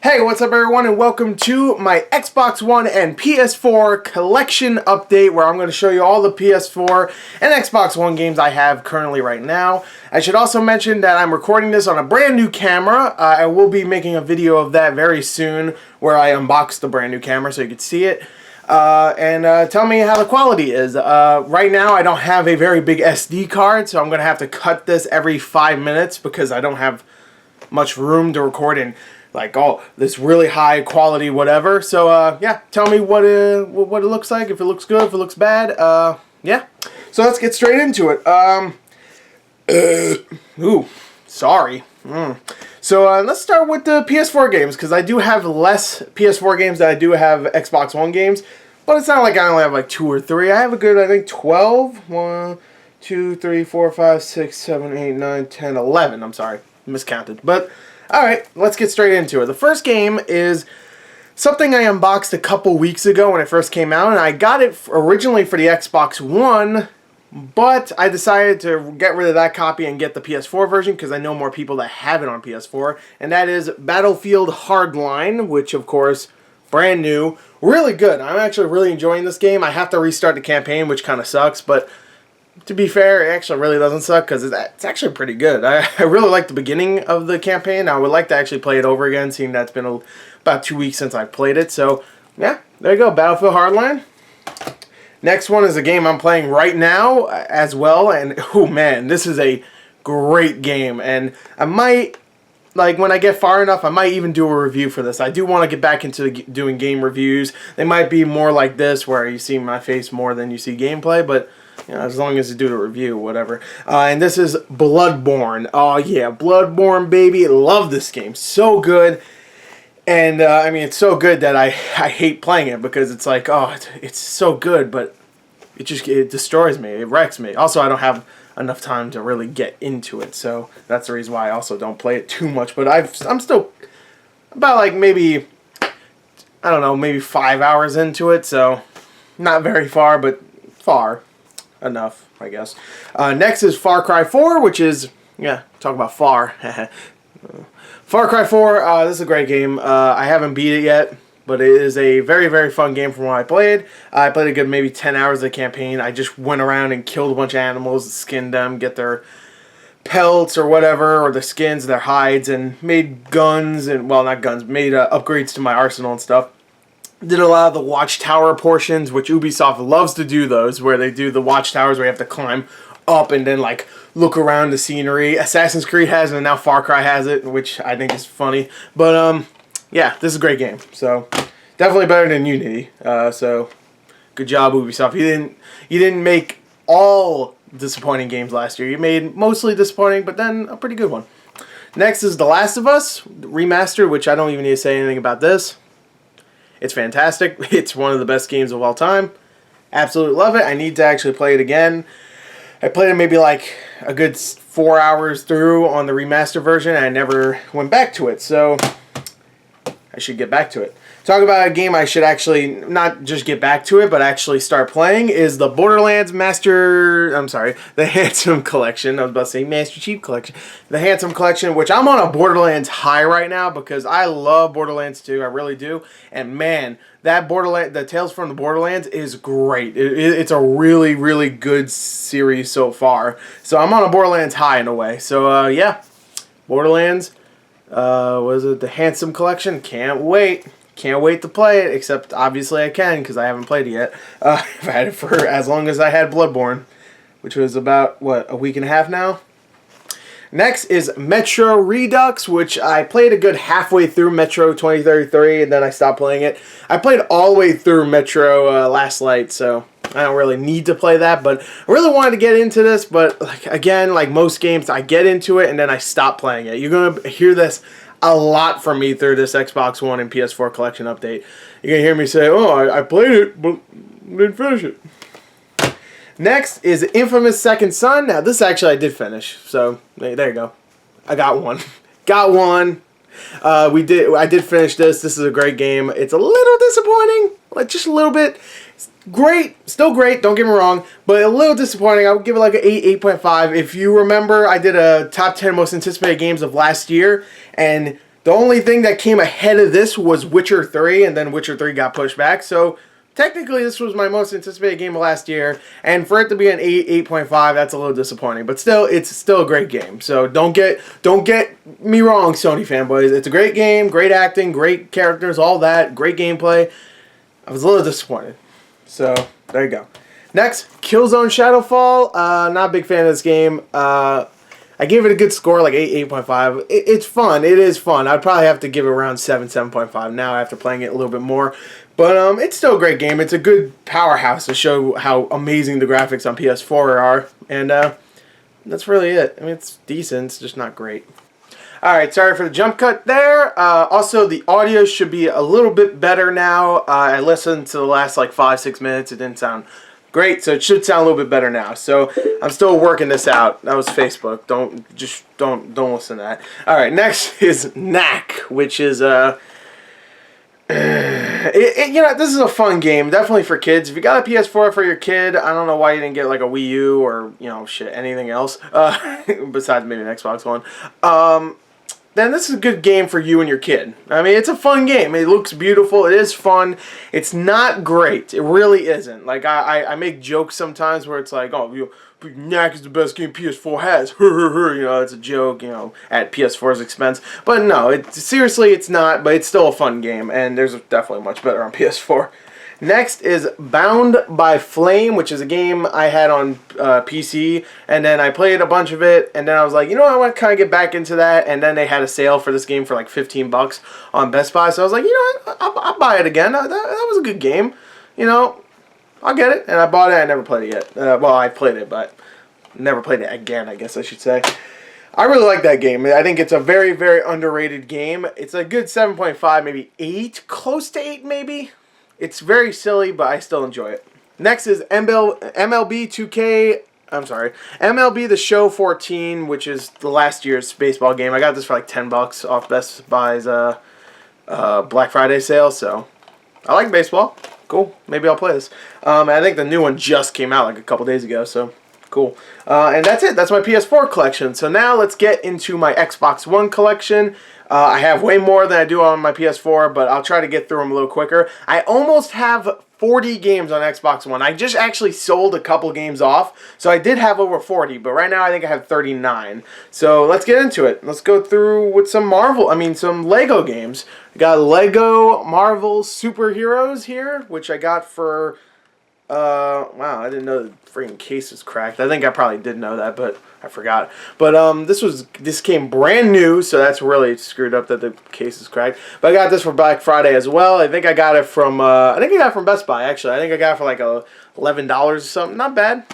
Hey, what's up everyone, and welcome to my Xbox One and PS4 collection update where I'm going to show you all the PS4 and Xbox One games I have currently right now. I should also mention that I'm recording this on a brand new camera. I will be making a video of that very soon where I unbox the brand new camera so you can see it. And tell me how the quality is. Right now I don't have a very big SD card, so I'm going to have to cut this every 5 minutes because I don't have much room to record in like this really high quality whatever. So yeah, tell me what it looks like, if it looks good, if it looks bad. Yeah, so let's get straight into it. Ooh, sorry. So let's start with the PS4 games, because I do have less PS4 games than I do have Xbox One games, but it's not like I only have like 2 or 3. I have a good, I think, 12. 1, 2, 3, 4, 5, 6, 7, 8, 9, 10, 11. I'm sorry, miscounted. But alright, let's get straight into it. The first game is something I unboxed a couple weeks ago when it first came out, and I got it originally for the Xbox One, but I decided to get rid of that copy and get the PS4 version because I know more people that have it on PS4, and that is Battlefield Hardline, which of course, brand new, really good. I'm actually really enjoying this game. I have to restart the campaign, which kind of sucks, but to be fair, it actually really doesn't suck because it's actually pretty good. I really like the beginning of the campaign. I would like to actually play it over again, seeing that it's been about 2 weeks since I played it. So, yeah, there you go, Battlefield Hardline. Next one is a game I'm playing right now as well, and oh man, this is a great game. And I might, like, when I get far enough, I might even do a review for this. I do want to get back into doing game reviews. They might be more like this, where you see my face more than you see gameplay, but you know, as long as you do the review, whatever. And this is Bloodborne. Oh yeah, Bloodborne, baby. Love this game. So good. And I mean, it's so good that I hate playing it because it's like, oh, it's so good, but it destroys me. It wrecks me. Also, I don't have enough time to really get into it, so that's the reason why I also don't play it too much. But I'm still about like maybe, I don't know, maybe 5 hours into it, so not very far, but far enough, I guess. Next is Far Cry 4, which is, yeah, talk about far. Far Cry 4, this is a great game. I haven't beat it yet, but it is a very, very fun game from what I played. I played a good maybe 10 hours of the campaign. I just went around and killed a bunch of animals, skinned them, get their pelts or whatever, or their skins, their hides, and made guns, and, well, not guns, made upgrades to my arsenal and stuff. Did a lot of the watchtower portions, which Ubisoft loves to do those, where they do the watchtowers where you have to climb up and then like look around the scenery. Assassin's Creed has it, and now Far Cry has it, which I think is funny. But yeah, this is a great game. So definitely better than Unity. So good job, Ubisoft. You didn't make all disappointing games last year. You made mostly disappointing, but then a pretty good one. Next is The Last of Us Remastered, which I don't even need to say anything about this. It's fantastic. It's one of the best games of all time. Absolutely love it. I need to actually play it again. I played it maybe like a good 4 hours through on the remastered version, and I never went back to it. So I should get back to it. Talk about a game I should actually not just get back to it, but actually start playing is the Borderlands the Handsome Collection. I was about to say Master Chief Collection. The Handsome Collection, which I'm on a Borderlands high right now because I love Borderlands 2. I really do. And man, the Tales from the Borderlands is great. It's a really, really good series so far. So I'm on a Borderlands high in a way. So yeah, Borderlands. What is it? The Handsome Collection. Can't wait. Can't wait to play it, except obviously I can because I haven't played it yet. I've had it for as long as I had Bloodborne, which was about, what, a week and a half now? Next is Metro Redux, which I played a good halfway through Metro 2033, and then I stopped playing it. I played all the way through Metro Last Light, so I don't really need to play that, but I really wanted to get into this, but like, again, like most games, I get into it and then I stop playing it. You're going to hear this a lot from me through this Xbox One and PS4 collection update. You're going to hear me say, oh, I played it, but didn't finish it. Next is Infamous Second Son. Now, this actually I did finish, so there you go. I got one. Got one. I did finish this. This is a great game. It's a little disappointing, like just a little bit. Great, still great, don't get me wrong, but a little disappointing. I would give it like an 8, 8.5. If you remember, I did a top 10 most anticipated games of last year, and The only thing that came ahead of this was Witcher 3, and then Witcher 3 got pushed back. So technically, this was my most anticipated game of last year, and for it to be an 8.5, that's a little disappointing. But still, it's still a great game. So don't get me wrong, Sony fanboys. It's a great game, great acting, great characters, all that, great gameplay. I was a little disappointed. So there you go. Next, Killzone Shadowfall. Not a big fan of this game. I gave it a good score, like 8.5. It's fun. It is fun. I'd probably have to give it around 7.5 now after playing it a little bit more. But it's still a great game. It's a good powerhouse to show how amazing the graphics on PS4 are. And that's really it. I mean, it's decent. It's just not great. Alright, sorry for the jump cut there. Also, the audio should be a little bit better now. I listened to the last like 5-6 minutes. It didn't sound great, so it should sound a little bit better now. So I'm still working this out. That was Facebook. Don't listen to that. All right, next is Knack, which is this is a fun game, definitely for kids. If you got a PS4 for your kid, I don't know why you didn't get like a Wii U or anything else besides maybe an Xbox One. Then this is a good game for you and your kid. I mean, it's a fun game. It looks beautiful. It is fun. It's not great. It really isn't. Like, I make jokes sometimes where it's like, oh, Knack is the best game PS4 has. It's a joke, at PS4's expense. But no, seriously, it's not. But it's still a fun game, and there's definitely much better on PS4. Next is Bound by Flame, which is a game I had on PC, and then I played a bunch of it, and then I was like, I want to kind of get back into that, and then they had a sale for this game for like $15 on Best Buy, so I was like, I'll buy it again. That was a good game, I'll get it, and I bought it. I never played it yet. Well, I played it, but never played it again, I guess I should say. I really like that game. I think it's a very, very underrated game. It's a good 7.5, maybe 8, close to 8 maybe. It's very silly, but I still enjoy it. Next is MLB 2K. I'm sorry, MLB The Show 14, which is the last year's baseball game. I got this for like $10 off Best Buy's Black Friday sale. So I like baseball. Cool. Maybe I'll play this. I think the new one just came out like a couple days ago. So cool. And that's it. That's my PS4 collection. So now let's get into my Xbox One collection. I have way more than I do on my PS4, but I'll try to get through them a little quicker. I almost have 40 games on Xbox One. I just actually sold a couple games off, so I did have over 40, but right now I think I have 39. So let's get into it. Let's go through with some some Lego games. I got Lego Marvel Superheroes here, which I got for... wow, I didn't know the freaking case was cracked. I think I probably did know that, but I forgot. But this came brand new, so that's really screwed up that the case is cracked. But I got this for Black Friday as well. I think I got it from Best Buy actually. I think I got it for like $11 or something. Not bad.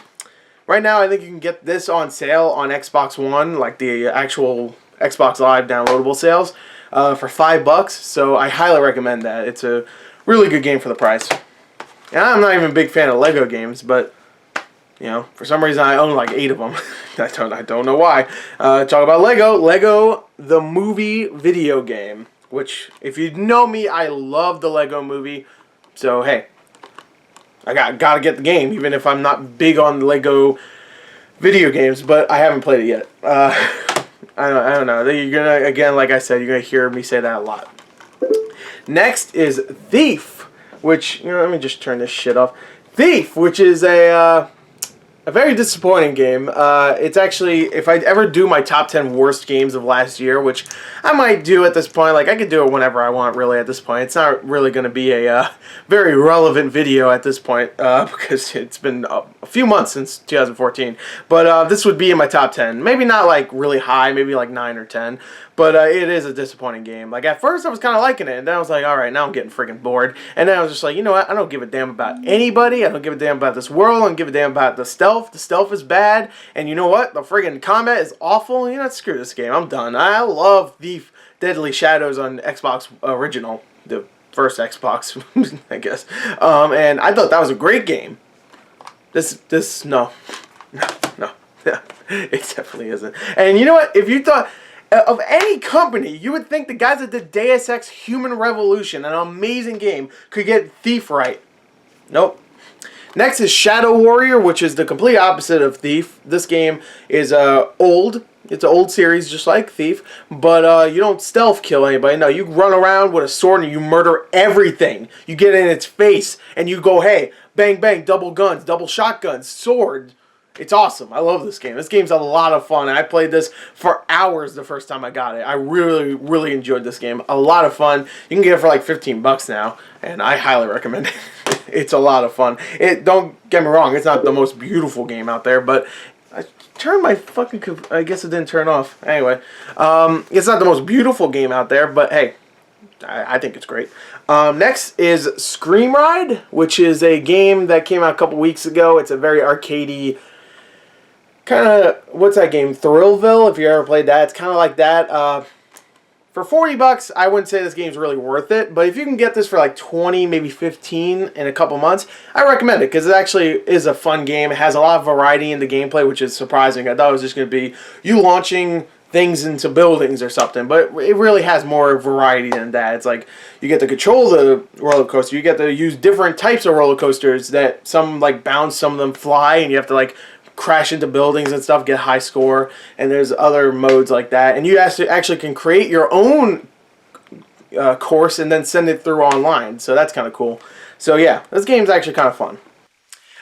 Right now, I think you can get this on sale on Xbox One, like the actual Xbox Live downloadable sales, for $5. So I highly recommend that. It's a really good game for the price. And I'm not even a big fan of Lego games, but for some reason I own like 8 of them. I don't know why. Talk about Lego the movie video game, which if you know me, I love the Lego movie. So hey, I gotta get the game, even if I'm not big on Lego video games, but I haven't played it yet. I don't know. You're gonna, again, like I said, you're gonna hear me say that a lot. Next is Thief, which, let me just turn this shit off. Thief, which is a very disappointing game. It's actually, if I ever do my top 10 worst games of last year, which I might do at this point, like I could do it whenever I want really at this point. It's not really going to be a very relevant video at this point because it's been a few months since 2014. But this would be in my top 10. Maybe not like really high, maybe like 9 or 10. But it is a disappointing game. Like at first I was kind of liking it, and then I was like, alright, now I'm getting freaking bored. And then I was just like, you know what, I don't give a damn about anybody. I don't give a damn about this world. I don't give a damn about the stealth. The stealth is bad. And you know what, the friggin' combat is awful. Screw this game. I'm done. I love Thief Deadly Shadows on Xbox Original. The first Xbox, I guess. And I thought that was a great game. No. It definitely isn't. And you know what, if you thought... of any company, you would think the guys that did Deus Ex Human Revolution, an amazing game, could get Thief right. Nope. Next is Shadow Warrior, which is the complete opposite of Thief. This game is old. It's an old series, just like Thief, but you don't stealth kill anybody. No, you run around with a sword and you murder everything. You get in its face and you go, hey, bang, bang, double guns, double shotguns, sword. It's awesome. I love this game. This game's a lot of fun. I played this for hours the first time I got it. I really, really enjoyed this game. A lot of fun. You can get it for like $15 now, and I highly recommend it. It's a lot of fun. Don't get me wrong, it's not the most beautiful game out there, but I turned my fucking... I guess it didn't turn off. Anyway, it's not the most beautiful game out there, but hey, I think it's great. Next is Scream Ride, which is a game that came out a couple weeks ago. It's a very arcadey... kind of, what's that game? Thrillville, if you ever played that. It's kind of like that. For $40, I wouldn't say this game's really worth it. But if you can get this for like 20, maybe 15 in a couple months, I recommend it. Because it actually is a fun game. It has a lot of variety in the gameplay, which is surprising. I thought it was just going to be you launching things into buildings or something. But it really has more variety than that. It's like you get to control the roller coaster. You get to use different types of roller coasters that some like bounce, some of them fly. And you have to like... crash into buildings and stuff, get high score, and there's other modes like that. And you actually can create your own course and then send it through online. So that's kind of cool. So yeah, this game's actually kind of fun.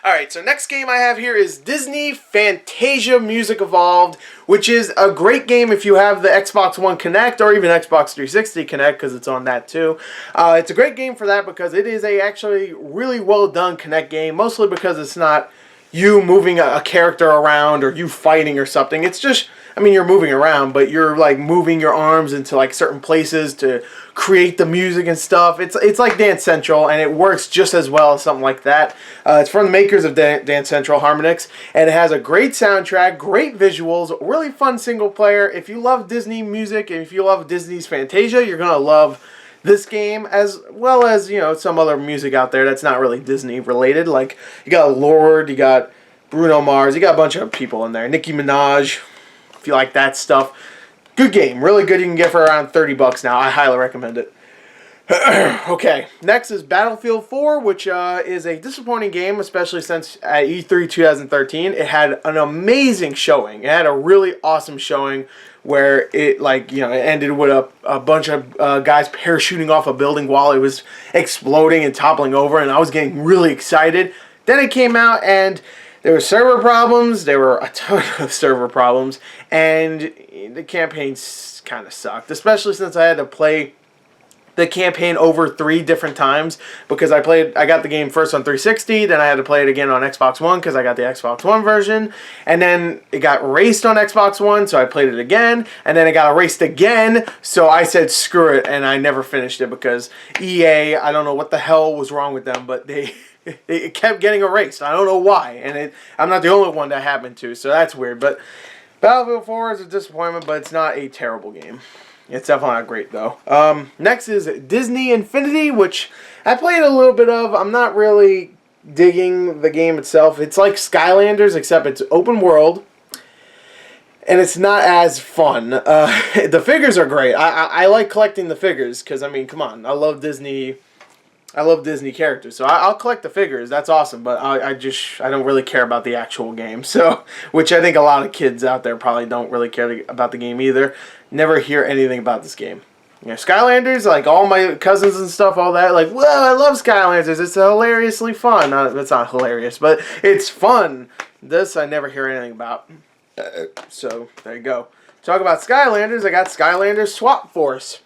Alright, so next game I have here is Disney Fantasia Music Evolved, which is a great game if you have the Xbox One Kinect or even Xbox 360 Kinect, because it's on that too. It's a great game for that because it is a actually really well done Kinect game, mostly because it's not you moving a character around or you fighting or something. It's just, I mean, you're moving around, but you're like moving your arms into like certain places to create the music and stuff. It's like Dance Central, and it works just as well as something like that. It's from the makers of Dance Central, Harmonix, and it has a great soundtrack, great visuals, really fun single player. If you love Disney music and if you love Disney's Fantasia, you're gonna love this game, as well as, you know, some other music out there that's not really Disney related. Like, you got Lorde, you got Bruno Mars, you got a bunch of people in there. Nicki Minaj, if you like that stuff. Good game, really good. You can get for around $30 now. I highly recommend it. Okay, next is Battlefield 4, which is a disappointing game, especially since at E3 2013, it had an amazing showing. It had a really awesome showing where it, like, you know, it ended with a bunch of guys parachuting off a building while it was exploding and toppling over, and I was getting really excited. Then it came out, and there were server problems. There were a ton of server problems, and the campaign kind of sucked, especially since I had to play the campaign over 3 different times because I got the game first on 360, then I had to play it again on Xbox One because I got the Xbox One version, and then it got erased on Xbox One, so I played it again, and then it got erased again, so I said screw it, and I never finished it because EA, I don't know what the hell was wrong with them, but it kept getting erased. I don't know why, and I'm not the only one that happened to, so that's weird. But Battlefield 4 is a disappointment, but it's not a terrible game. It's definitely not great, though. Next is Disney Infinity, which I played a little bit of. I'm not really digging the game itself. It's like Skylanders, except it's open world, and it's not as fun. The figures are great. I like collecting the figures, because, I mean, come on. I love Disney characters, so I'll collect the figures. That's awesome, but I don't really care about the actual game. So, which I think a lot of kids out there probably don't really care about the game either. Never hear anything about this game. You know, Skylanders, like all my cousins and stuff, all that, like, well, I love Skylanders. It's hilariously fun. It's not hilarious, but it's fun. This I never hear anything about. So there you go. Talk about Skylanders. I got Skylanders Swap Force,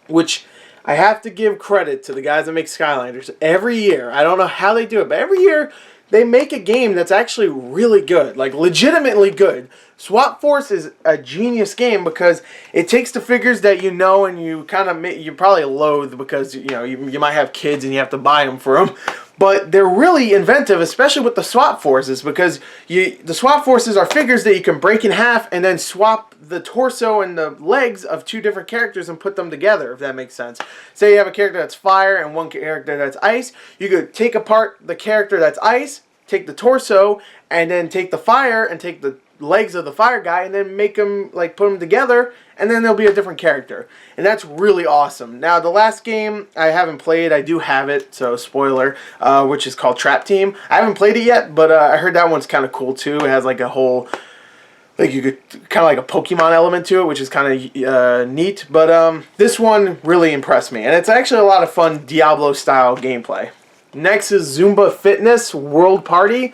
which I have to give credit to the guys that make Skylanders. Every year, I don't know how they do it, but every year they make a game that's actually really good, like legitimately good. Swap Force is a genius game because it takes the figures that you know and you kind of you probably loathe because you might have kids and you have to buy them for them. But they're really inventive, especially with the Swap Forces, because the Swap Forces are figures that you can break in half and then swap the torso and the legs of 2 different characters and put them together, if that makes sense. Say you have a character that's fire and one character that's ice. You could take apart the character that's ice, take the torso, and then take the fire and take the legs of the fire guy and then make them, like, put them together, and then there'll be a different character. And that's really awesome. Now, the last game I haven't played, I do have it, so spoiler, which is called Trap Team. I haven't played it yet, but I heard that one's kind of cool too. It has like a whole like you could kind of like a Pokemon element to it, which is kind of neat. But this one really impressed me, and it's actually a lot of fun Diablo style gameplay. Next is Zumba Fitness World Party.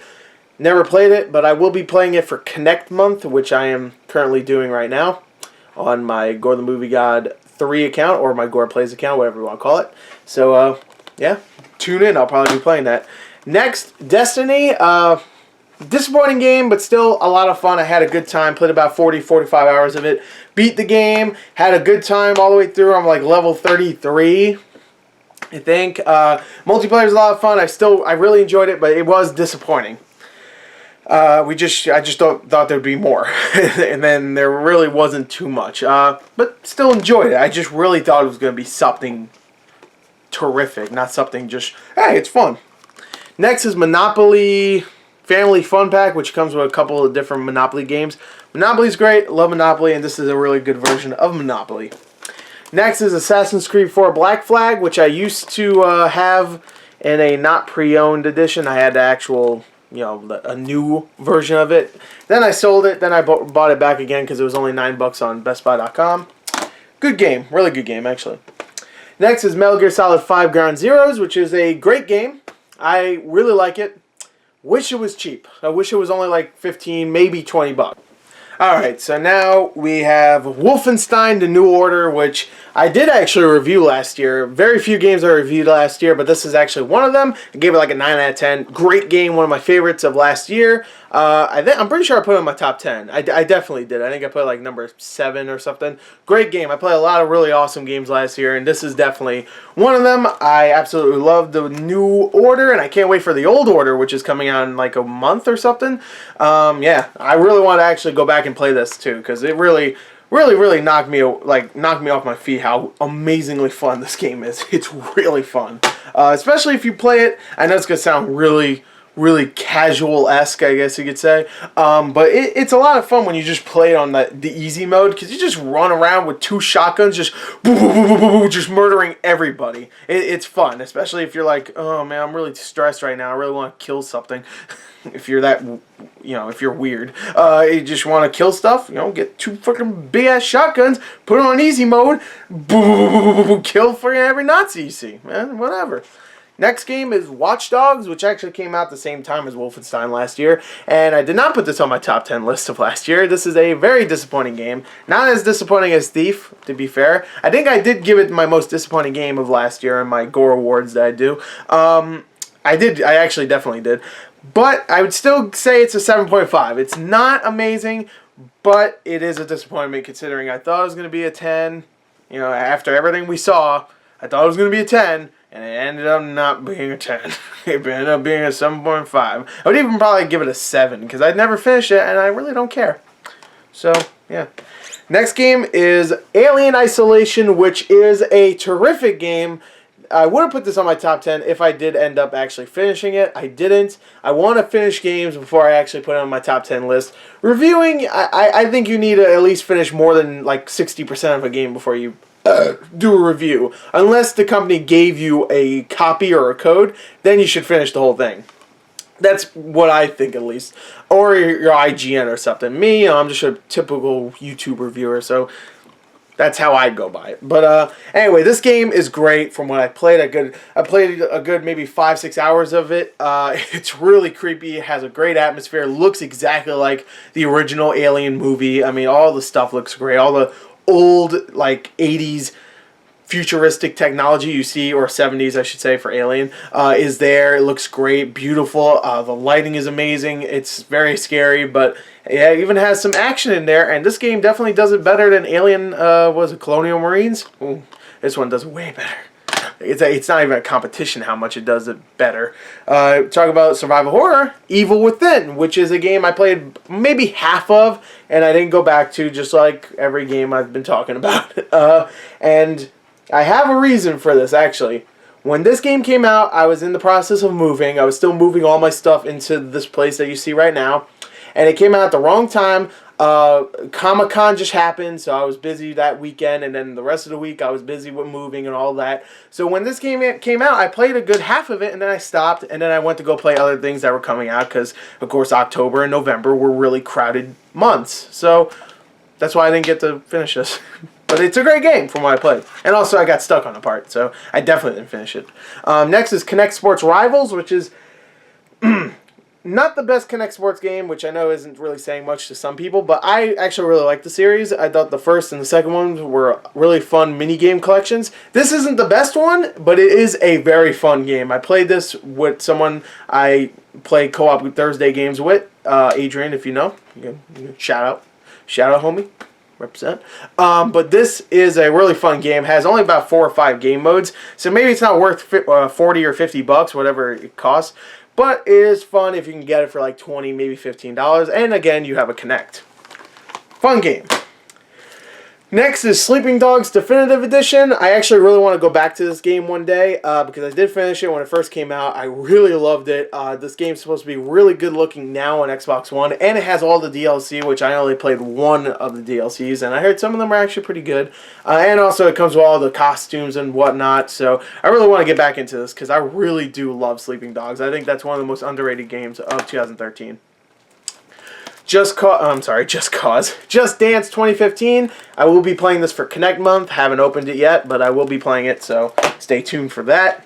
Never played it, but I will be playing it for Kinect Month, which I am currently doing right now on my Gore the Movie God 3 account, or my Gore Plays account, whatever you want to call it. So, yeah, tune in. I'll probably be playing that. Next, Destiny. Disappointing game, but still a lot of fun. I had a good time. Played about 40-45 hours of it. Beat the game. Had a good time all the way through. I'm like level 33, I think. Multiplayer is a lot of fun. I really enjoyed it, but it was disappointing. I just thought there'd be more, and then there really wasn't too much. But still enjoyed it. I just really thought it was going to be something terrific, not something just, hey, it's fun. Next is Monopoly Family Fun Pack, which comes with a couple of different Monopoly games. Monopoly's great. Love Monopoly, and this is a really good version of Monopoly. Next is Assassin's Creed 4 Black Flag, which I used to have in a not pre-owned edition. I had the actual, a new version of it. Then I sold it. Then I bought it back again because it was only $9 on BestBuy.com. Good game. Really good game, actually. Next is Metal Gear Solid 5 Ground Zeroes, which is a great game. I really like it. Wish it was cheap. I wish it was only like 15, maybe $20. Alright, so now we have Wolfenstein The New Order, which I did actually review last year. Very few games I reviewed last year, but this is actually one of them. I gave it like a 9 out of 10. Great game, one of my favorites of last year. I'm pretty sure I put it in my top 10. I definitely did. I think I put like number 7 or something. Great game. I played a lot of really awesome games last year, and this is definitely one of them. I absolutely love The New Order, and I can't wait for The Old Order, which is coming out in like a month or something. Yeah, I really want to actually go back and play this too, because it really knocked me off my feet how amazingly fun this game is. It's really fun, especially if you play it. I know it's gonna sound really casual-esque, I guess you could say, but it's a lot of fun when you just play it on the easy mode, because you just run around with 2 shotguns just just murdering everybody. It's fun, especially if you're like, oh man, I'm really stressed right now, I really want to kill something. If you're that, if you're weird, you just want to kill stuff, get 2 fucking big ass shotguns, put it on easy mode, kill freaking every Nazi you see, man, whatever. Next game is Watch Dogs, which actually came out the same time as Wolfenstein last year, and I did not put this on my top 10 list of last year. This is a very disappointing game. Not as disappointing as Thief, to be fair. I think I did give it my most disappointing game of last year in my Gore Awards that I do. I actually definitely did. But I would still say it's a 7.5. It's not amazing, but it is a disappointment considering I thought it was going to be a 10. After everything we saw, I thought it was going to be a 10. And it ended up not being a 10. It ended up being a 7.5. I would even probably give it a 7, because I'd never finished it, and I really don't care. So, yeah. Next game is Alien Isolation, which is a terrific game. I would have put this on my top 10 if I did end up actually finishing it. I didn't. I want to finish games before I actually put it on my top 10 list. Reviewing, I think you need to at least finish more than like 60% of a game before you do a review. Unless the company gave you a copy or a code, then you should finish the whole thing. That's what I think, at least. Or your IGN or something. Me, I'm just a typical YouTube reviewer, so that's how I'd go by it. But anyway, this game is great from what I played. I played a good maybe 5-6 hours of it. It's really creepy. It has a great atmosphere. It looks exactly like the original Alien movie. I mean, all the stuff looks great. All the old, like, 80s futuristic technology you see, or 70s I should say, for Alien, is there. It looks great, beautiful. The lighting is amazing. It's very scary, but yeah, it even has some action in there, and this game definitely does it better than Alien, was it Colonial Marines? Ooh, this one does it way better. It's not even a competition how much it does it better. Talk about survival horror, Evil Within, which is a game I played maybe half of, and I didn't go back to, just like every game I've been talking about. And I have a reason for this, actually. When this game came out, I was in the process of moving. I was still moving all my stuff into this place that you see right now. And it came out at the wrong time. Comic-Con just happened, so I was busy that weekend, and then the rest of the week I was busy with moving and all that. So when this game came out, I played a good half of it, and then I stopped, and then I went to go play other things that were coming out, because, of course, October and November were really crowded months. So that's why I didn't get to finish this. But it's a great game from what I played. And also I got stuck on a part, so I definitely didn't finish it. Next is Kinect Sports Rivals, which is not the best Kinect Sports game, which I know isn't really saying much to some people, but I actually really like the series. I thought the first and the second ones were really fun mini-game collections. This isn't the best one, but it is a very fun game. I played this with someone I play co-op Thursday games with, Adrian, if you know. You can shout out. Shout out, homie. Represent. But this is a really fun game. Has only about 4 or 5 game modes, so maybe it's not worth 40 or 50 bucks, whatever it costs. But it is fun if you can get it for like $20, maybe $15. And again, you have a Kinect. Fun game. Next is Sleeping Dogs Definitive Edition. I actually really want to go back to this game one day because I did finish it when it first came out. I really loved it. This game's supposed to be really good looking now on Xbox One, and it has all the DLC, which I only played one of the DLCs, and I heard some of them are actually pretty good. And also it comes with all the costumes and whatnot, so I really want to get back into this because I really do love Sleeping Dogs. I think that's one of the most underrated games of 2013. Just Dance 2015. I will be playing this for Kinect Month. Haven't opened it yet, but I will be playing it, so stay tuned for that.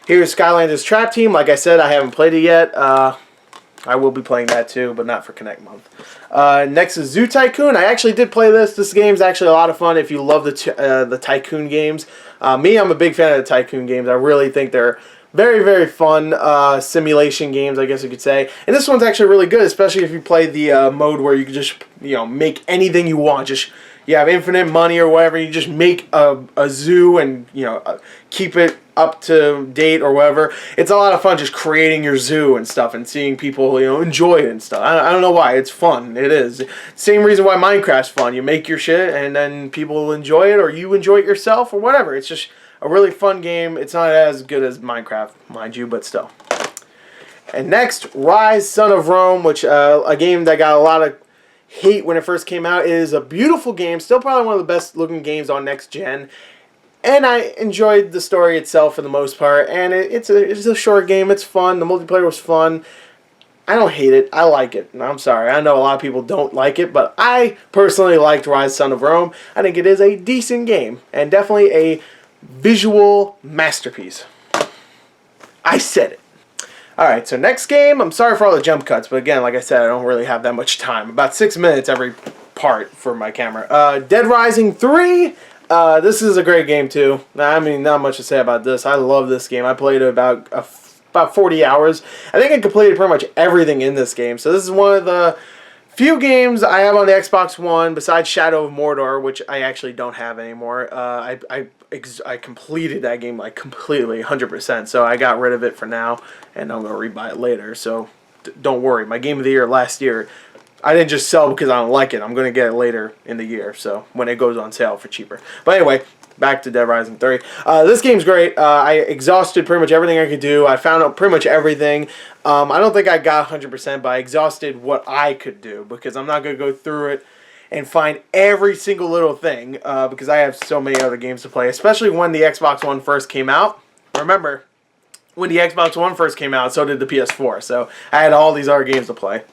Here's Skylanders Trap Team. Like I said, I haven't played it yet. I will be playing that too, but not for Kinect Month. Next is Zoo Tycoon. I actually did play this. This game's actually a lot of fun if you love the Tycoon games. Me, I'm a big fan of the Tycoon games. I really think they're very, very fun simulation games, I guess you could say. And this one's actually really good, especially if you play the mode where you can just, make anything you want. Just, you have infinite money or whatever. You just make a zoo and, keep it up to date or whatever. It's a lot of fun just creating your zoo and stuff and seeing people, enjoy it and stuff. I don't know why. It's fun. It is. Same reason why Minecraft's fun. You make your shit and then people enjoy it, or you enjoy it yourself, or whatever. It's just a really fun game. It's not as good as Minecraft, mind you, but still. And next, Rise, Son of Rome, which a game that got a lot of hate when it first came out. It is a beautiful game, still probably one of the best looking games on next gen. And I enjoyed the story itself for the most part. And it's a short game. It's fun. The multiplayer was fun. I don't hate it. I like it. I'm sorry. I know a lot of people don't like it, but I personally liked Rise, Son of Rome. I think it is a decent game and definitely a visual masterpiece. I said it. Alright, so next game, I'm sorry for all the jump cuts, but again, like I said, I don't really have that much time. About 6 minutes every part for my camera. Dead Rising 3. This is a great game too. I mean, not much to say about this. I love this game. I played it about 40 hours. I think I completed pretty much everything in this game. So this is one of the few games I have on the Xbox One besides Shadow of Mordor, which I actually don't have anymore. I completed that game like completely, 100%. So I got rid of it for now, and I'm gonna rebuy it later. So don't worry. My game of the year last year, I didn't just sell because I don't like it. I'm gonna get it later in the year, so when it goes on sale for cheaper. But anyway, back to Dead Rising 3. This game's great. I exhausted pretty much everything I could do. I found out pretty much everything. I don't think I got 100%, but I exhausted what I could do because I'm not going to go through it and find every single little thing because I have so many other games to play, especially when the Xbox One first came out. Remember, when the Xbox One first came out, so did the PS4, so I had all these other games to play.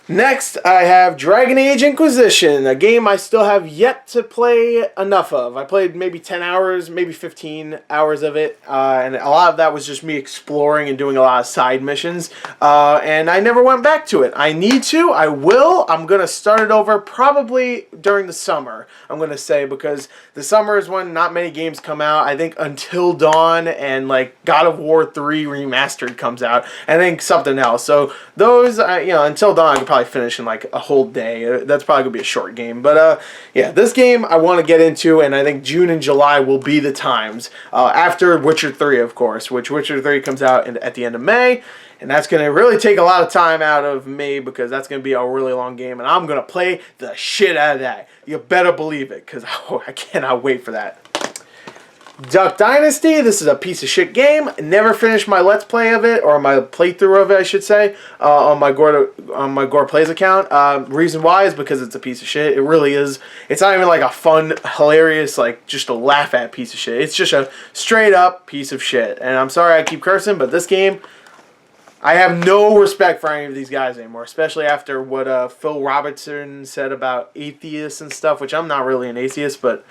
Next, I have Dragon Age Inquisition, a game I still have yet to play enough of. I played maybe 10 hours, maybe 15 hours of it, and a lot of that was just me exploring and doing a lot of side missions, and I never went back to it. I need to, I will. I'm going to start it over probably during the summer, I'm going to say, because the summer is when not many games come out. I think Until Dawn and like God of War 3 Remastered comes out, and I think something else. So those, Until Dawn I could probably finish in like a whole day. That's probably gonna be a short game, but yeah, this game I want to get into, and I think June and July will be the times after Witcher 3, of course, which Witcher 3 comes out at the end of May, and that's gonna really take a lot of time out of me because that's gonna be a really long game, and I'm gonna play the shit out of that. You better believe it, because I cannot wait for that. Duck Dynasty, this is a piece of shit game. Never finished my Let's Play of it, or my playthrough of it, I should say, on my Gore Plays account. Reason why is because it's a piece of shit. It really is. It's not even like a fun, hilarious, like just a laugh at piece of shit. It's just a straight up piece of shit. And I'm sorry I keep cursing, but this game, I have no respect for any of these guys anymore, especially after what Phil Robertson said about atheists and stuff, which I'm not really an atheist, but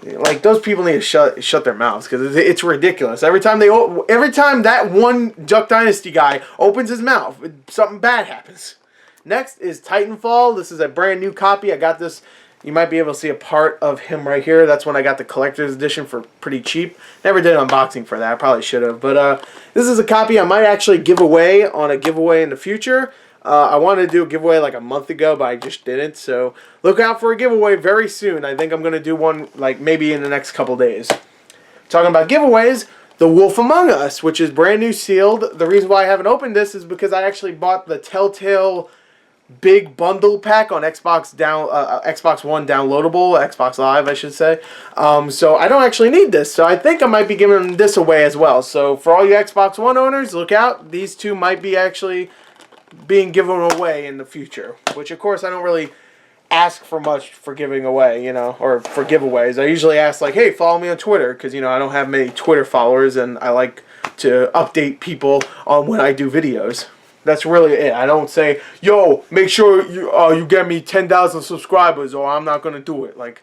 like, those people need to shut their mouths, because it's ridiculous. Every time that one Duck Dynasty guy opens his mouth, something bad happens. Next is Titanfall. This is a brand new copy. I got this. You might be able to see a part of him right here. That's when I got the collector's edition for pretty cheap. Never did an unboxing for that. I probably should have. But this is a copy I might actually give away on a giveaway in the future. I wanted to do a giveaway like a month ago, but I just didn't. So look out for a giveaway very soon. I think I'm going to do one like maybe in the next couple days. Talking about giveaways, The Wolf Among Us, which is brand new sealed. The reason why I haven't opened this is because I actually bought the Telltale big bundle pack on Xbox One downloadable, Xbox Live I should say. So I don't actually need this. So I think I might be giving this away as well. So for all you Xbox One owners, look out. These two might be actually being given away in the future, which of course I don't really ask for much for giving away, you know, or for giveaways. I usually ask like, hey, follow me on Twitter, because, you know, I don't have many Twitter followers and I like to update people on when I do videos. That's really it. I don't say, yo, make sure you get me 10,000 subscribers or I'm not going to do it. Like,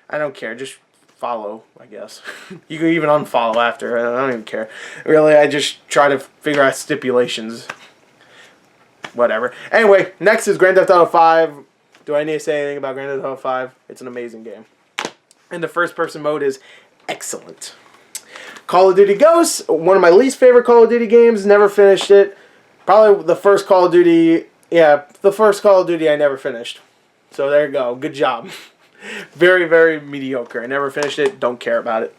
I don't care. Just follow, I guess. You can even unfollow after. I don't even care. Really, I just try to figure out stipulations. Whatever. Anyway, next is Grand Theft Auto 5. Do I need to say anything about Grand Theft Auto 5? It's an amazing game. And the first-person mode is excellent. Call of Duty Ghosts, one of my least favorite Call of Duty games. Never finished it. Probably the first Call of Duty... Yeah, the first Call of Duty I never finished. So there you go. Good job. Very, very mediocre. I never finished it. Don't care about it.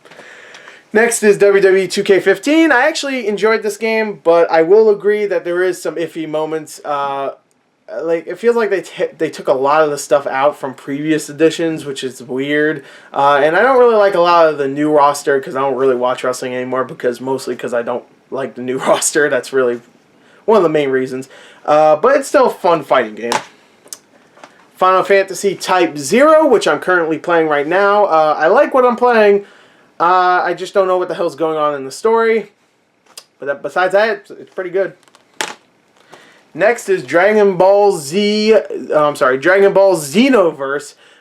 Next is WWE 2K15. I actually enjoyed this game, but I will agree that there is some iffy moments. Like, it feels like they took a lot of the stuff out from previous editions, which is weird. And I don't really like a lot of the new roster, because I don't really watch wrestling anymore, mostly because I don't like the new roster. That's really one of the main reasons. But it's still a fun fighting game. Final Fantasy Type 0, which I'm currently playing right now. I like what I'm playing. I just don't know what the hell's going on in the story. But besides that, it's pretty good. Next is Dragon Ball Xenoverse,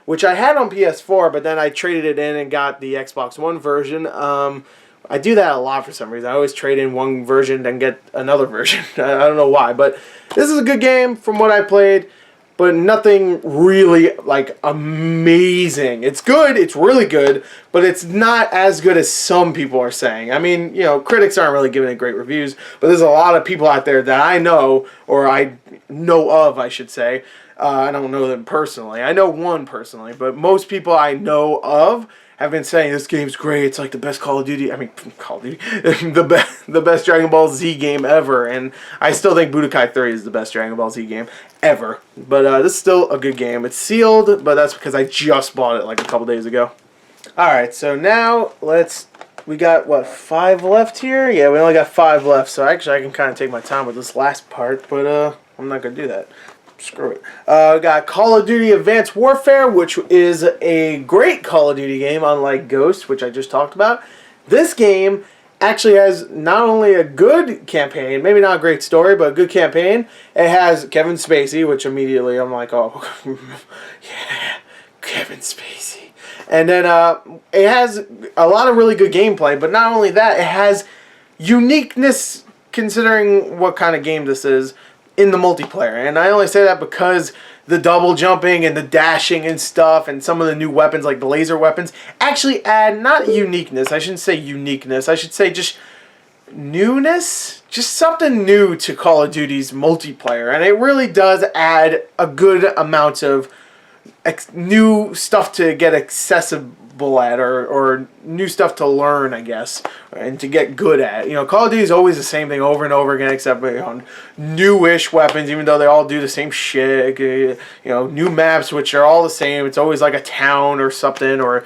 which I had on PS4, but then I traded it in and got the Xbox One version. I do that a lot for some reason. I always trade in one version, then get another version. I don't know why, but this is a good game from what I played. But nothing really, like, amazing. It's good, it's really good, but it's not as good as some people are saying. I mean, you know, critics aren't really giving it great reviews, but there's a lot of people out there that I know, or I know of, I should say. I don't know them personally. I know one personally, but most people I know of have been saying this game's great. It's like the best Call of Duty. I mean, Call of Duty, the best Dragon Ball Z game ever. And I still think Budokai 3 is the best Dragon Ball Z game ever. But this is still a good game. It's sealed, but that's because I just bought it like a couple days ago. All right, so now we got what, 5 left here? Yeah, we only got 5 left. So actually, I can kind of take my time with this last part, but I'm not gonna do that. Screw it. We got Call of Duty Advanced Warfare, which is a great Call of Duty game, unlike Ghost, which I just talked about. This game actually has not only a good campaign, maybe not a great story, but a good campaign. It has Kevin Spacey, which immediately I'm like, oh, yeah, Kevin Spacey. And then it has a lot of really good gameplay, but not only that, it has uniqueness considering what kind of game this is in the multiplayer. And I only say that because the double jumping and the dashing and stuff and some of the new weapons like the laser weapons actually add, not uniqueness, I shouldn't say uniqueness, I should say just newness, just something new to Call of Duty's multiplayer. And it really does add a good amount of new stuff to get accessible at, or new stuff to learn, I guess, and to get good at. You know, Call of Duty is always the same thing over and over again, except on newish weapons, even though they all do the same shit. You know, new maps which are all the same. It's always like a town or something, or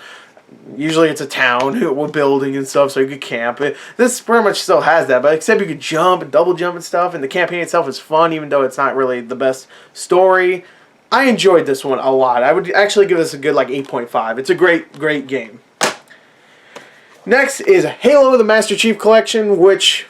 Usually it's a town with building and stuff, so you could camp. This pretty much still has that, but except you could jump and double jump and stuff, and the campaign itself is fun, even though it's not really the best story. I enjoyed this one a lot. I would actually give this a good, like, 8.5. It's a great game. Next is Halo the Master Chief Collection, which...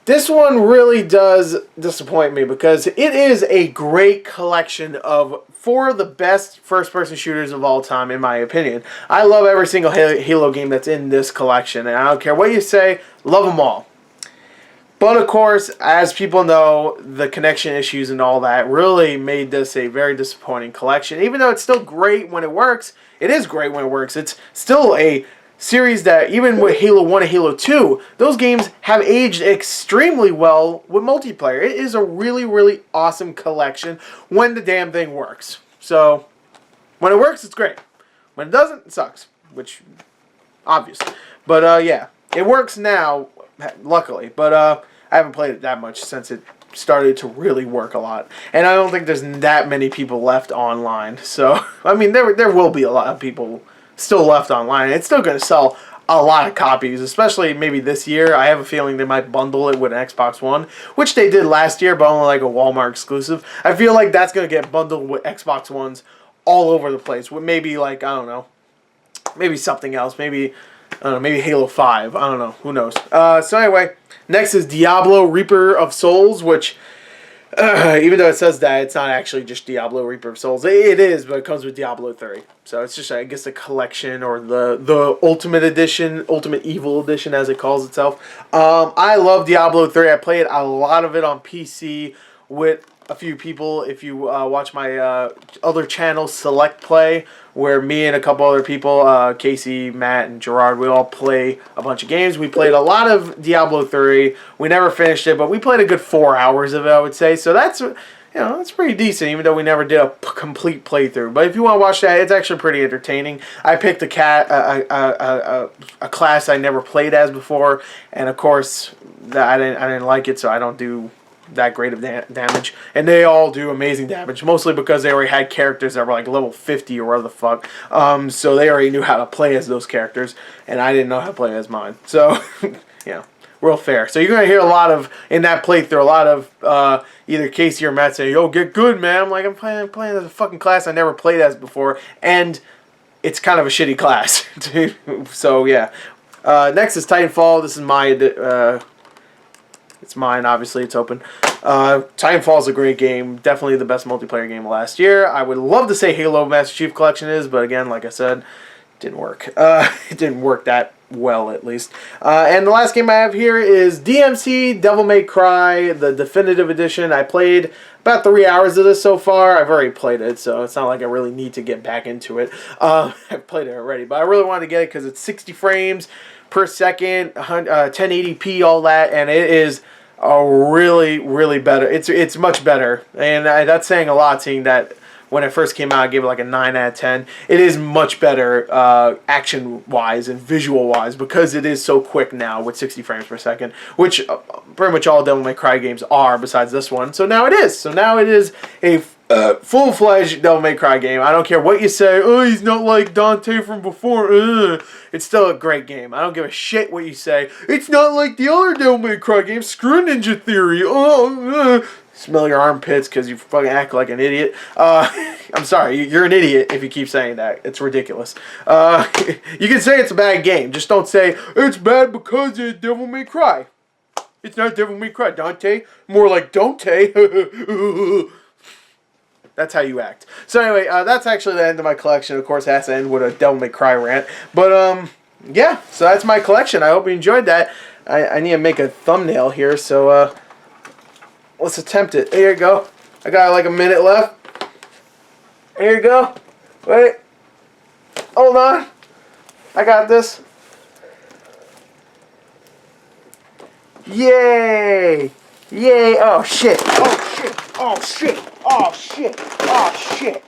this one really does disappoint me because it is a great collection of 4 of the best first-person shooters of all time, in my opinion. I love every single Halo game that's in this collection, and I don't care what you say, love them all. But of course, as people know, the connection issues and all that really made this a very disappointing collection. Even though it's still great when it works, it is great when it works. It's still a series that, even with Halo 1 and Halo 2, those games have aged extremely well with multiplayer. It is a really awesome collection when the damn thing works. So, when it works, it's great. When it doesn't, it sucks. Which, obviously. But, yeah. It works now, luckily. But, I haven't played it that much since it started to really work a lot. And I don't think there's that many people left online. So, I mean, there will be a lot of people still left online. It's still going to sell a lot of copies, especially maybe this year. I have a feeling they might bundle it with an Xbox One, which they did last year, but only like a Walmart exclusive. I feel like that's going to get bundled with Xbox Ones all over the place, with maybe, like, I don't know, maybe something else, maybe, I don't know, maybe Halo 5, I don't know, who knows. So anyway, next is Diablo Reaper of Souls, which... even though it says that, it's not actually just Diablo Reaper of Souls. It is, but it comes with Diablo 3. So it's just, I guess, a collection, or the Ultimate Edition, Ultimate Evil Edition, as it calls itself. I love Diablo 3. I played a lot of it on PC with a few people. If you watch my other channel, Select Play, where me and a couple other people, Casey, Matt, and Gerard, we all play a bunch of games. We played a lot of Diablo 3. We never finished it, but we played a good 4 hours of it, I would say. So that's, you know, that's pretty decent, even though we never did a complete playthrough. But if you want to watch that, it's actually pretty entertaining. I picked a class I never played as before, and of course, I didn't like it, so I don't do that great of damage, and they all do amazing damage, mostly because they already had characters that were like level 50 or whatever the fuck, so they already knew how to play as those characters, and I didn't know how to play as mine, so, yeah, real fair. So you're going to hear a lot of, in that playthrough, a lot of either Casey or Matt saying, yo, get good, man. I'm like, I'm playing as a fucking class I never played as before, and it's kind of a shitty class, so yeah. Next is Titanfall. This is my... it's mine, obviously, it's open. Titanfall is a great game. Definitely the best multiplayer game of last year. I would love to say Halo Master Chief Collection is, but again, like I said, it didn't work. It didn't work that well, at least. And the last game I have here is DMC Devil May Cry, the Definitive Edition. I played about 3 hours of this so far. I've already played it, so it's not like I really need to get back into it. I've played it already, but I really wanted to get it because it's 60 frames per second, 1080p, all that, and it is really better. It's much better, and that's saying a lot, seeing that when it first came out, I gave it like a 9 out of 10. It is much better action-wise and visual-wise because it is so quick now with 60 frames per second, which pretty much all Devil May Cry games are besides this one. So now it is. So now it is a full-fledged Devil May Cry game. I don't care what you say. Oh, he's not like Dante from before. It's still a great game. I don't give a shit what you say. It's not like the other Devil May Cry games. Screw Ninja Theory. Smell your armpits because you fucking act like an idiot. I'm sorry, you're an idiot if you keep saying that. It's ridiculous. You can say it's a bad game. Just don't say, it's bad because it's Devil May Cry. It's not Devil May Cry, Dante. More like Dante. That's how you act. So anyway, that's actually the end of my collection. Of course, it has to end with a Devil May Cry rant. But, yeah, so that's my collection. I hope you enjoyed that. I need to make a thumbnail here, so, let's attempt it. Here you go. I got like a minute left. Here you go. Wait. Hold on. I got this. Yay! Yay! Oh shit! Oh shit! Oh shit! Oh shit! Oh shit!